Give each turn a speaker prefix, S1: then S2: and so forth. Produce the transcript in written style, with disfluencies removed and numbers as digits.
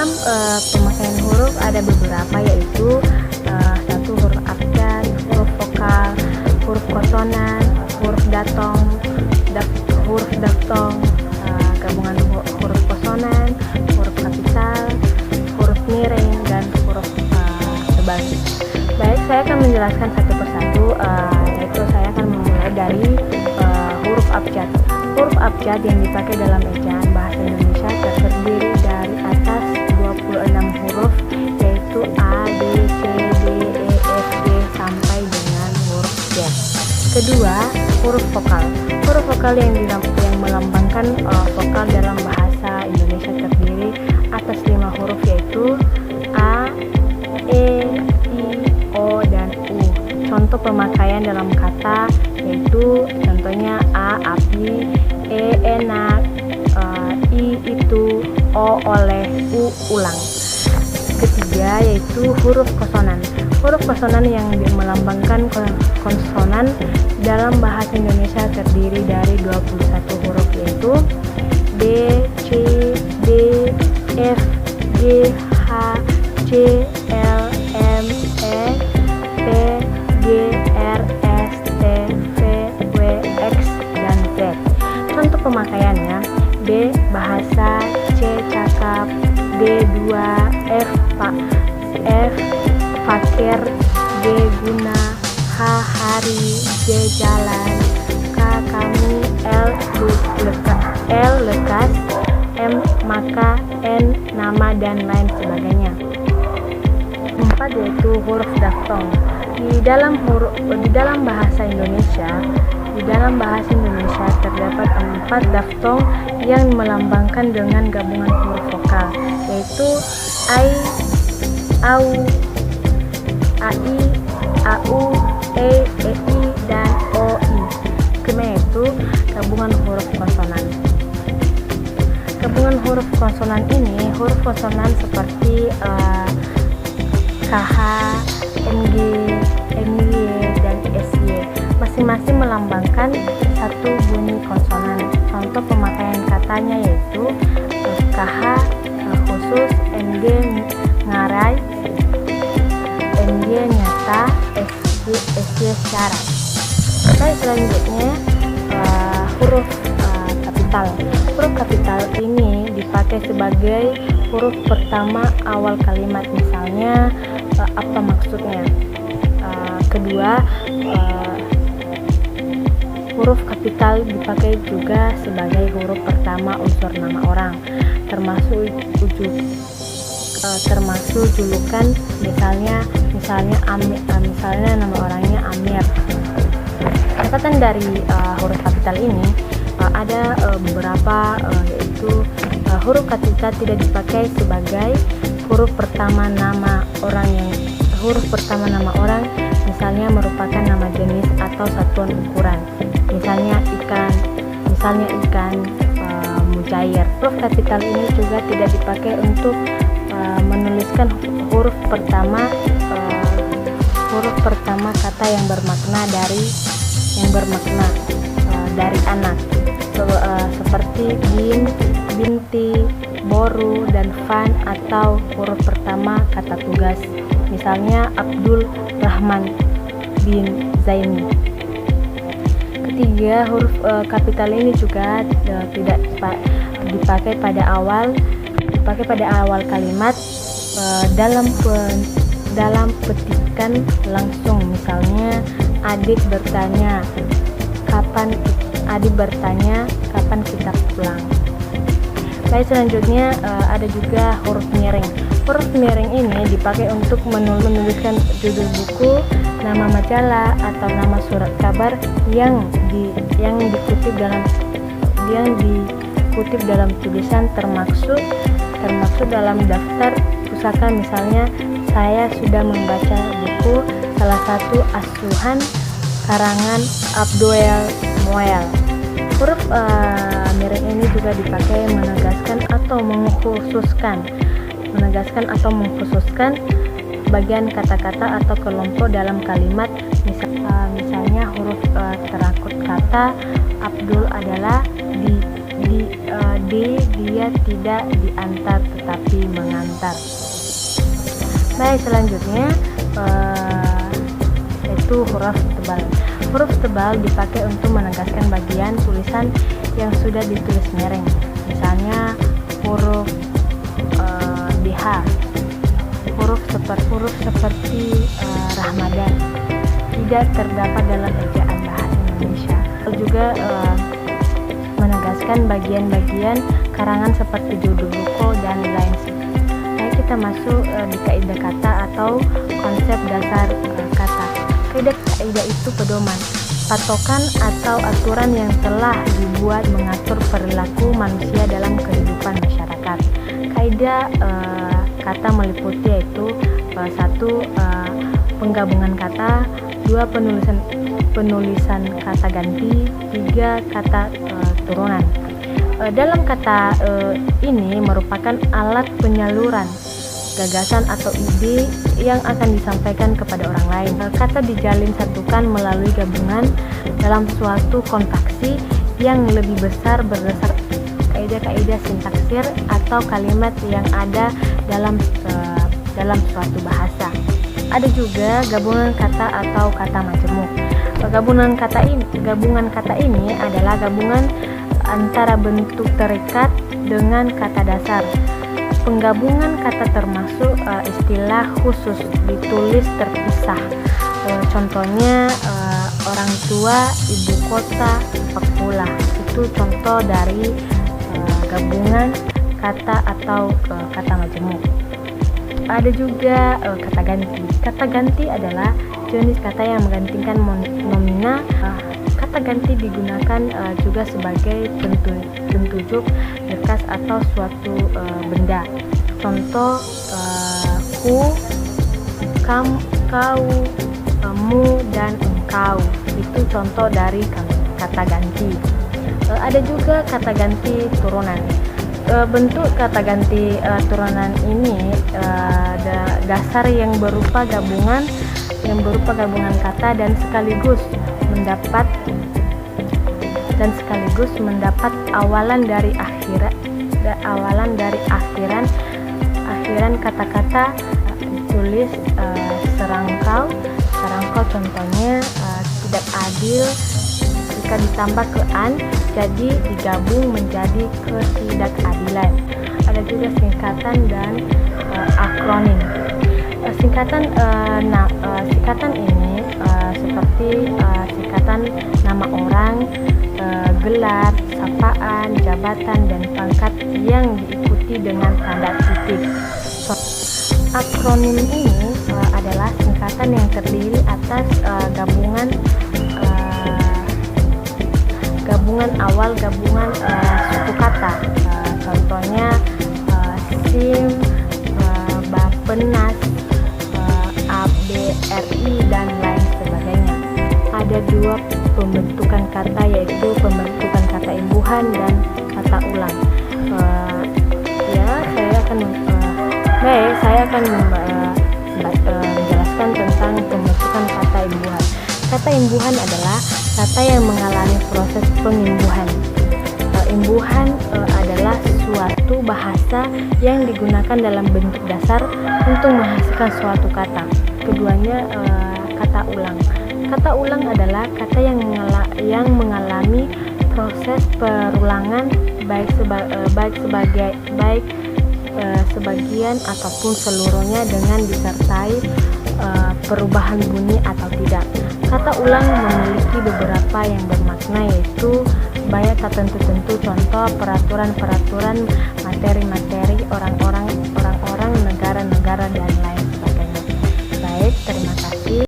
S1: dalam pemakaian huruf ada beberapa, yaitu satu huruf abjad, huruf vokal, huruf konsonan, huruf huruf daftong, gabungan huruf konsonan, huruf kapital, huruf miring, dan huruf terbalik. Baik, saya akan menjelaskan satu persatu, yaitu saya akan memulai dari huruf abjad. Huruf abjad yang dipakai dalam ejaan bahasa Indonesia terdiri dari atas 26 huruf, yaitu A, B, C, D, E, F, G sampai dengan huruf Z. Kedua, huruf vokal. Huruf vokal yang melambangkan vokal dalam bahasa Indonesia terdiri atas 5 huruf, yaitu A, E, I, O, dan U. Contoh pemakaian dalam kata yaitu contohnya A, api, E, enak, I, itu, O, oleh, U, ulang. Ketiga yaitu huruf konsonan. Huruf konsonan yang melambangkan konsonan dalam bahasa Indonesia terdiri dari 21 huruf, yaitu B, C, D, F, G, H, C, L, M, E, P, G, R, S, T, V, W, X, dan Z. Contoh pemakaiannya: B, bahasa, C, cakap, D, 2, F, fakir, G, guna, H, hari, J, jalan, K, kami, L, lekas, M, maka, N, nama, dan lain sebagainya. 4 yaitu huruf daftong. Di dalam bahasa Indonesia terdapat 4 daftong yang melambangkan dengan gabungan huruf vokal, yaitu ai, au, ai, au, e, ei, dan oi. Kemudian itu gabungan huruf konsonan. Gabungan huruf konsonan ini, huruf konsonan seperti KH, MG, MY, dan SY masing-masing melambangkan satu bunyi konsonan. Contoh pemakaian katanya yaitu KH khusus, MG ngarai, MY nyata, SY syarat. Baik, selanjutnya huruf kapital. Huruf kapital ini dipakai sebagai huruf pertama awal kalimat. Misalnya apa maksudnya? Kedua, huruf kapital dipakai juga sebagai huruf pertama unsur nama orang, termasuk julukan. Misalnya nama orangnya Amir. Catatan dari huruf kapital ini ada beberapa, yaitu huruf kapital tidak dipakai sebagai huruf pertama nama orang misalnya merupakan nama jenis atau satuan ukuran, misalnya ikan, mujair. Huruf kapital ini juga tidak dipakai untuk menuliskan huruf pertama kata yang bermakna dari anak, seperti bin, binti, boru, dan fan, atau huruf pertama kata tugas, misalnya Abdul Rahman bin Zaini. Ketiga, huruf kapital ini juga tidak dipakai pada awal kalimat dalam petikan langsung. Misalnya adik bertanya kapan kita pulang. Baik, selanjutnya ada juga huruf miring. Huruf miring ini dipakai untuk menuliskan judul buku, nama majalah, atau nama surat kabar yang dikutip dalam tulisan, termasuk dalam daftar pusaka. Misalnya, saya sudah membaca buku salah satu asuhan karangan Abdul Moel. Huruf miring ini juga dipakai menegaskan atau mengkhususkan bagian kata-kata atau kelompok dalam kalimat. Misalnya huruf terakut kata Abdul adalah di dia tidak diantar tetapi mengantar. Baik, selanjutnya yaitu huruf tebal. Huruf tebal dipakai untuk menegaskan bagian tulisan yang sudah ditulis miring. Misalnya huruf DH, huruf seperti Ramadan tidak terdapat dalam ejaan bahasa Indonesia. Juga menegaskan bagian-bagian karangan seperti judul buku dan lain sebagainya. Baik, kita masuk di kaidah kata atau konsep dasar kata. Kaidah itu pedoman, patokan atau aturan yang telah dibuat mengatur perilaku manusia dalam kehidupan masyarakat. Kaidah kata meliputi yaitu 1. Penggabungan kata, 2. Penulisan kata ganti, 3. Kata turunan. Dalam kata ini merupakan alat penyaluran gagasan atau ide yang akan disampaikan kepada orang lain. Kata dijalin satukan melalui gabungan dalam suatu kontraksi yang lebih besar berdasar kaidah-kaidah sintaksir atau kalimat yang ada dalam suatu bahasa. Ada juga gabungan kata atau kata majemuk. Gabungan kata ini adalah gabungan antara bentuk terikat dengan kata dasar. Penggabungan kata termasuk istilah khusus ditulis terpisah. Contohnya orang tua, ibu kota, sepak bola. Itu contoh dari gabungan kata atau kata majemuk. Ada juga kata ganti. Kata ganti adalah jenis kata yang menggantikan nomina. Kata ganti digunakan juga sebagai penunjuk berkas atau suatu benda. Contoh ku, kau, kamu, dan engkau. Itu contoh dari kata ganti. Ada juga kata ganti turunan. Bentuk kata ganti turunan ini dasar yang berupa gabungan kata dan sekaligus mendapat awalan dari akhiran kata-kata ditulis serangkau contohnya tidak adil jika ditambah ke an jadi digabung menjadi ketidakadilan. Ada juga singkatan dan akronim. Singkatan ini seperti singkatan nama orang, gelar, sapaan, jabatan, dan pangkat yang diikuti dengan tanda titik. Akronim ini adalah singkatan yang terdiri atas gabungan awal suku kata. Contohnya SIM, Bappenas, ABRI, dan lain sebagainya. Ada 2 pembentukan kata, yaitu pembentukan kata imbuhan dan kata ulang. Saya akan menjelaskan tentang pembentukan kata imbuhan. Kata imbuhan adalah kata yang mengalami proses pengimbuhan. Imbuhan adalah suatu bahasa yang digunakan dalam bentuk dasar untuk menghasilkan suatu kata. Keduanya kata ulang. Kata ulang adalah kata yang mengalami proses perulangan baik sebagian ataupun seluruhnya dengan disertai perubahan bunyi atau tidak. Kata ulang memiliki beberapa yang bermakna, yaitu banyak tertentu, contoh peraturan-peraturan, materi-materi, orang-orang, negara-negara, dan